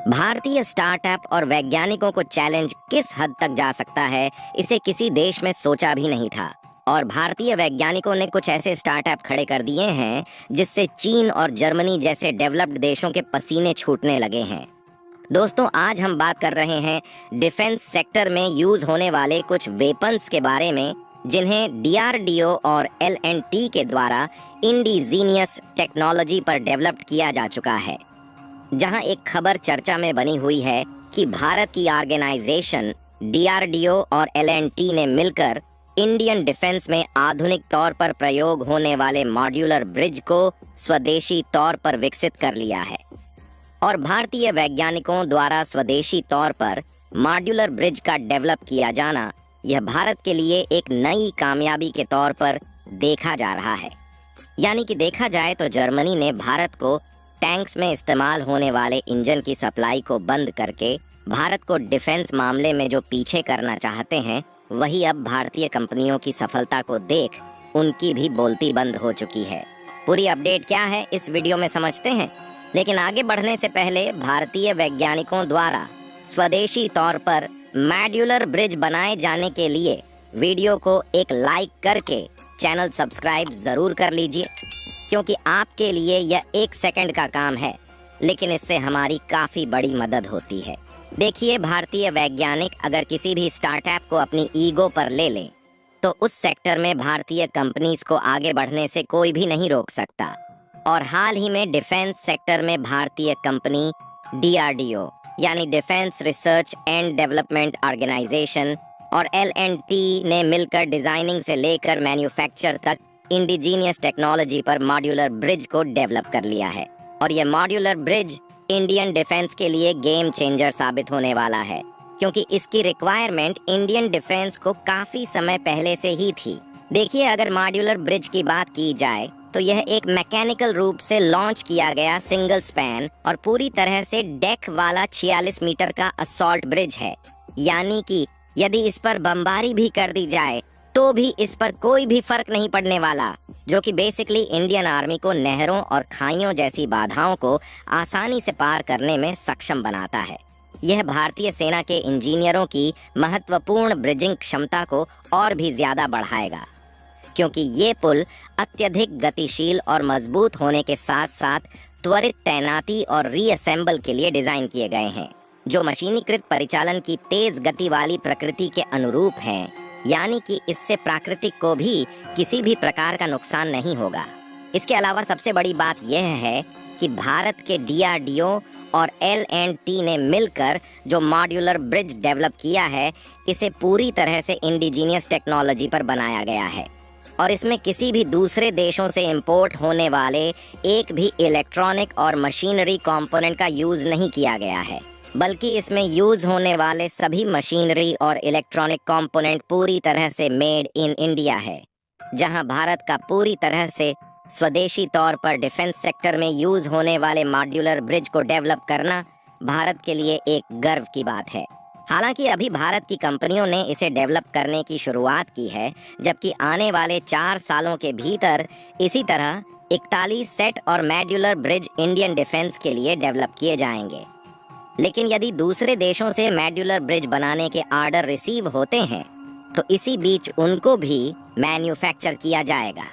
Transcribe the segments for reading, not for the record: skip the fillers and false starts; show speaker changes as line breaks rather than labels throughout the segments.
भारतीय स्टार्टअप और वैज्ञानिकों को चैलेंज किस हद तक जा सकता है, इसे किसी देश में सोचा भी नहीं था। और भारतीय वैज्ञानिकों ने कुछ ऐसे स्टार्टअप खड़े कर दिए हैं जिससे चीन और जर्मनी जैसे डेवलप्ड देशों के पसीने छूटने लगे हैं। दोस्तों, आज हम बात कर रहे हैं डिफेंस सेक्टर में यूज होने वाले कुछ वेपन्स के बारे में, जिन्हें डीआरडीओ और एल&टी के द्वारा इंडिजीनियस टेक्नोलॉजी पर डेवलप्ड किया जा चुका है। जहां एक खबर चर्चा में बनी हुई है कि भारत की ऑर्गेनाइजेशन डीआरडीओ और एल&टी ने मिलकर इंडियन डिफेंस में आधुनिक तौर पर प्रयोग होने वाले मॉड्यूलर ब्रिज को स्वदेशी तौर पर विकसित कर लिया है। और भारतीय वैज्ञानिकों द्वारा स्वदेशी तौर पर मॉड्यूलर ब्रिज का डेवलप किया जाना, यह भारत के लिए एक नई कामयाबी के तौर पर देखा जा रहा है। यानी कि देखा जाए तो जर्मनी ने भारत को टैंक्स में इस्तेमाल होने वाले इंजन की सप्लाई को बंद करके भारत को डिफेंस मामले में जो पीछे करना चाहते हैं, वही अब भारतीय कंपनियों की सफलता को देख उनकी भी बोलती बंद हो चुकी है। पूरी अपडेट क्या है इस वीडियो में समझते हैं, लेकिन आगे बढ़ने से पहले भारतीय वैज्ञानिकों द्वारा स्वदेशी तौर पर मॉड्यूलर ब्रिज बनाए जाने के लिए वीडियो को एक लाइक करके चैनल सब्सक्राइब जरूर कर लीजिए, क्योंकि आपके लिए यह 1 सेकंड का काम है, लेकिन इससे हमारी काफ़ी बड़ी मदद होती है। देखिए, भारतीय वैज्ञानिक अगर किसी भी स्टार्टअप को अपनी ईगो पर ले लें तो उस सेक्टर में भारतीय कंपनीज को आगे बढ़ने से कोई भी नहीं रोक सकता। और हाल ही में डिफेंस सेक्टर में भारतीय कंपनी डीआरडीओ यानी defence research and development organisation और एल&टी ने मिलकर डिजाइनिंग से लेकर मैन्युफैक्चर तक इंडिजीनियस टेक्नोलॉजी पर मॉड्यूलर ब्रिज को डेवलप कर लिया है। और यह मॉड्यूलर ब्रिज इंडियन डिफेंस के लिए गेम चेंजर साबित होने वाला है, क्योंकि इसकी रिक्वायरमेंट इंडियन डिफेंस को काफी समय पहले से ही थी। देखिए, अगर मॉड्यूलर ब्रिज की बात की जाए तो यह एक मैकेनिकल रूप से लॉन्च किया गया सिंगल स्पैन और पूरी तरह से डेक वाला 46 मीटर का असॉल्ट ब्रिज है। यानी कि यदि इस पर बमबारी भी कर दी जाए तो भी इस पर कोई भी फर्क नहीं पड़ने वाला, जो कि बेसिकली इंडियन आर्मी को नहरों और खाइयों जैसी बाधाओं को आसानी से पार करने में सक्षम बनाता है। यह भारतीय सेना के इंजीनियरों की महत्वपूर्ण ब्रिजिंग क्षमता को और भी ज्यादा बढ़ाएगा, क्योंकि ये पुल अत्यधिक गतिशील और मजबूत होने के साथ साथ त्वरित तैनाती और रीअसेंबल के लिए डिजाइन किए गए हैं, जो मशीनीकृत परिचालन की तेज गति वाली प्रकृति के अनुरूप हैं। यानी कि इससे प्राकृतिक को भी किसी भी प्रकार का नुकसान नहीं होगा। इसके अलावा सबसे बड़ी बात यह है कि भारत के डीआरडीओ और एल&टी ने मिलकर जो मॉड्यूलर ब्रिज डेवलप किया है, इसे पूरी तरह से इंडिजीनियस टेक्नोलॉजी पर बनाया गया है। और इसमें किसी भी दूसरे देशों से इंपोर्ट होने वाले एक भी इलेक्ट्रॉनिक और मशीनरी कंपोनेंट का यूज नहीं किया गया है, बल्कि इसमें यूज होने वाले सभी मशीनरी और इलेक्ट्रॉनिक कंपोनेंट पूरी तरह से मेड इन इंडिया है। जहां भारत का पूरी तरह से स्वदेशी तौर पर डिफेंस सेक्टर में यूज होने वाले मॉड्यूलर ब्रिज को डेवलप करना भारत के लिए एक गर्व की बात है। हालांकि अभी भारत की कंपनियों ने इसे डेवलप करने की शुरुआत की है, जबकि आने वाले 4 सालों के भीतर इसी तरह 41 सेट और मॉड्यूलर ब्रिज इंडियन डिफेंस के लिए डेवलप किए जाएंगे। लेकिन यदि दूसरे देशों से मॉड्यूलर ब्रिज बनाने के ऑर्डर रिसीव होते हैं तो इसी बीच उनको भी मैन्युफैक्चर किया जाएगा।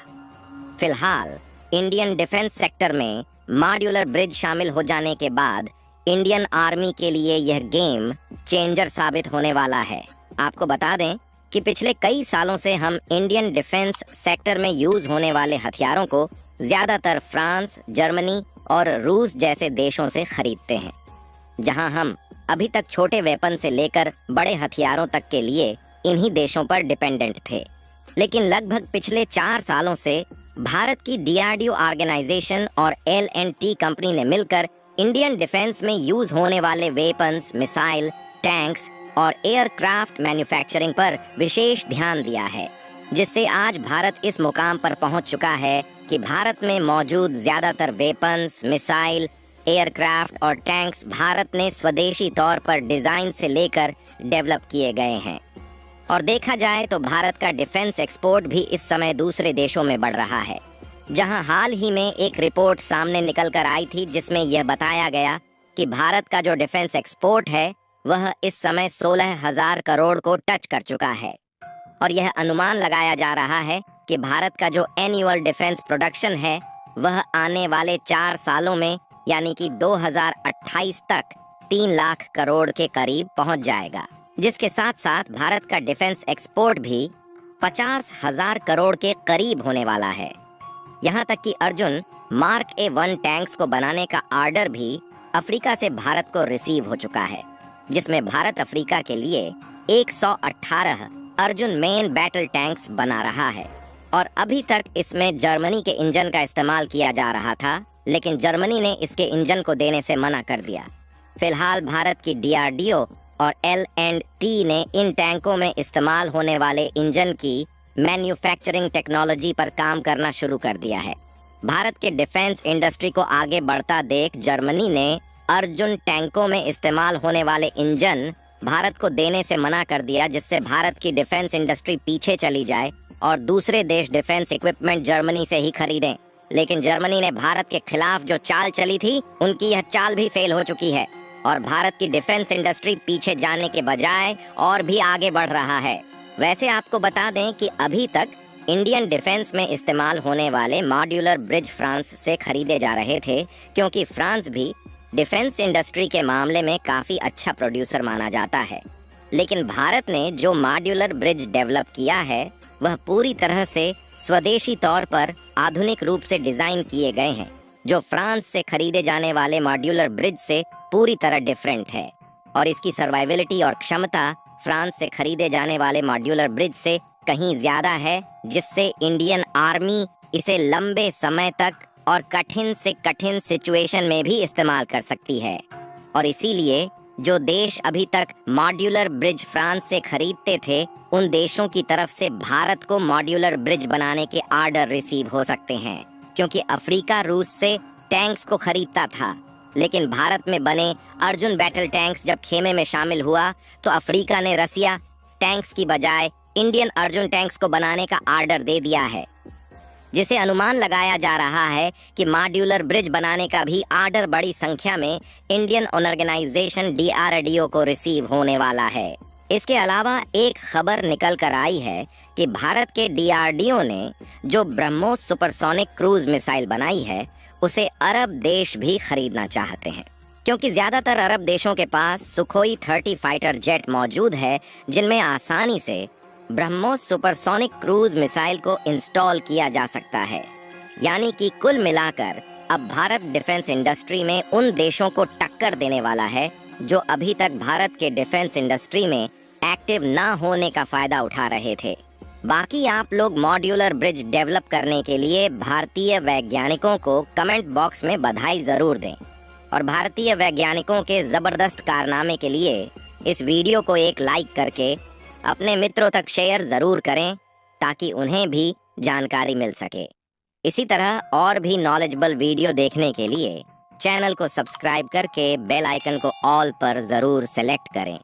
फिलहाल इंडियन डिफेंस सेक्टर में मॉड्यूलर ब्रिज शामिल हो जाने के बाद इंडियन आर्मी के लिए यह गेम चेंजर साबित होने वाला है। आपको बता दें कि पिछले कई सालों से हम इंडियन डिफेंस सेक्टर में यूज होने वाले हथियारों को ज्यादातर फ्रांस, जर्मनी और रूस जैसे देशों से खरीदते हैं, जहां हम अभी तक छोटे वेपन से लेकर बड़े हथियारों तक के लिए इन्हीं देशों पर डिपेंडेंट थे। लेकिन लगभग पिछले 4 सालों से भारत की डीआरडीओ ऑर्गेनाइजेशन और एल&टी कंपनी ने मिलकर इंडियन डिफेंस में यूज होने वाले वेपन्स, मिसाइल, टैंक्स और एयरक्राफ्ट मैन्युफैक्चरिंग पर विशेष ध्यान दिया है, जिससे आज भारत इस मुकाम पर पहुंच चुका है कि भारत में मौजूद ज्यादातर वेपन्स, मिसाइल, एयरक्राफ्ट और टैंक्स भारत ने स्वदेशी तौर पर डिजाइन से लेकर डेवलप किए गए हैं। और देखा जाए तो भारत का डिफेंस एक्सपोर्ट भी इस समय दूसरे देशों में बढ़ रहा है, जहां हाल ही में एक रिपोर्ट सामने निकल कर आई थी जिसमें यह बताया गया कि भारत का जो डिफेंस एक्सपोर्ट है वह इस समय 16,000 करोड़ को टच कर चुका है और यह अनुमान लगाया जा रहा है कि भारत का जो एनुअल डिफेंस प्रोडक्शन है वह आने वाले 4 सालों में यानी कि 2028 तक 3 लाख करोड़ के करीब पहुंच जाएगा, जिसके साथ साथ भारत का डिफेंस एक्सपोर्ट भी 50,000 करोड़ के करीब होने वाला है। यहाँ तक कि अर्जुन मार्क A-1 टैंक्स को बनाने का ऑर्डर भी अफ्रीका से भारत को रिसीव हो चुका है, जिसमें भारत अफ्रीका के लिए 118 अर्जुन मेन बैटल टैंक्स बना रहा है और अभी तक इसमें जर्मनी के इंजन का इस्तेमाल किया जा रहा था, लेकिन जर्मनी ने इसके इंजन को देने से मना कर दिया। फिलहाल भारत की DRDO और L&T ने इन टैंकों में इस्तेमाल होने वाले इंजन की मैन्युफैक्चरिंग टेक्नोलॉजी पर काम करना शुरू कर दिया है। भारत के डिफेंस इंडस्ट्री को आगे बढ़ता देख जर्मनी ने अर्जुन टैंकों में इस्तेमाल होने वाले इंजन भारत को देने से मना कर दिया, जिससे भारत की डिफेंस इंडस्ट्री पीछे चली जाए और दूसरे देश डिफेंस इक्विपमेंट जर्मनी से ही खरीदें। लेकिन जर्मनी ने भारत के खिलाफ जो चाल चली थी उनकी यह चाल भी फेल हो चुकी है और भारत की डिफेंस इंडस्ट्री पीछे जाने के बजाय और भी आगे बढ़ रहा है। वैसे आपको बता दें कि अभी तक इंडियन डिफेंस में इस्तेमाल होने वाले मॉड्यूलर ब्रिज फ्रांस से खरीदे जा रहे थे, क्योंकि फ्रांस भी डिफेंस इंडस्ट्री के मामले में काफ़ी अच्छा प्रोड्यूसर माना जाता है। लेकिन भारत ने जो मॉड्यूलर ब्रिज डेवलप किया है वह पूरी तरह से स्वदेशी तौर पर आधुनिक रूप से डिज़ाइन किए गए हैं, जो फ्रांस से खरीदे जाने वाले मॉड्यूलर ब्रिज से पूरी तरह डिफरेंट है और इसकी सर्वाइविलिटी और क्षमता फ्रांस से खरीदे जाने वाले मॉड्यूलर ब्रिज से कहीं ज़्यादा है, जिससे इंडियन आर्मी इसे लंबे समय तक और कठिन से कठिन सिचुएशन में भी इस्तेमाल कर सकती है। और इसीलिए जो देश अभी तक मॉड्यूलर ब्रिज फ्रांस से खरीदते थे उन देशों की तरफ से भारत को मॉड्यूलर ब्रिज बनाने के ऑर्डर रिसीव हो सकते हैं, क्योंकि अफ्रीका रूस से टैंक्स को खरीदता था, लेकिन भारत में बने अर्जुन बैटल टैंक्स जब खेमे में शामिल हुआ तो अफ्रीका ने रसिया टैंक्स की बजाय इंडियन अर्जुन टैंक्स को बनाने का ऑर्डर दे दिया है, जिसे अनुमान लगाया जा रहा है कि मॉड्यूलर ब्रिज बनाने का भी ऑर्डर बड़ी संख्या में इंडियन ऑर्गेनाइजेशन DRDO को रिसीव होने वाला है। इसके अलावा एक खबर निकल कर आई है कि भारत के DRDO ने जो ब्रह्मोस सुपरसोनिक क्रूज मिसाइल बनाई है उसे अरब देश भी खरीदना चाहते हैं, क्योंकि ज़्यादातर अरब देशों के पास सुखोई 30 फाइटर जेट मौजूद है जिनमें आसानी से ब्रह्मोस सुपरसोनिक क्रूज मिसाइल को इंस्टॉल किया जा सकता है। यानी कि कुल मिलाकर अब भारत डिफेंस इंडस्ट्री में उन देशों को टक्कर देने वाला है जो अभी तक भारत के डिफेंस इंडस्ट्री में एक्टिव ना होने का फ़ायदा उठा रहे थे। बाकी आप लोग मॉड्यूलर ब्रिज डेवलप करने के लिए भारतीय वैज्ञानिकों को कमेंट बॉक्स में बधाई ज़रूर दें और भारतीय वैज्ञानिकों के ज़बरदस्त कारनामे के लिए इस वीडियो को एक लाइक करके अपने मित्रों तक शेयर ज़रूर करें ताकि उन्हें भी जानकारी मिल सके। इसी तरह और भी नॉलेजेबल वीडियो देखने के लिए चैनल को सब्सक्राइब करके बेल आइकन को ऑल पर ज़रूर सेलेक्ट करें।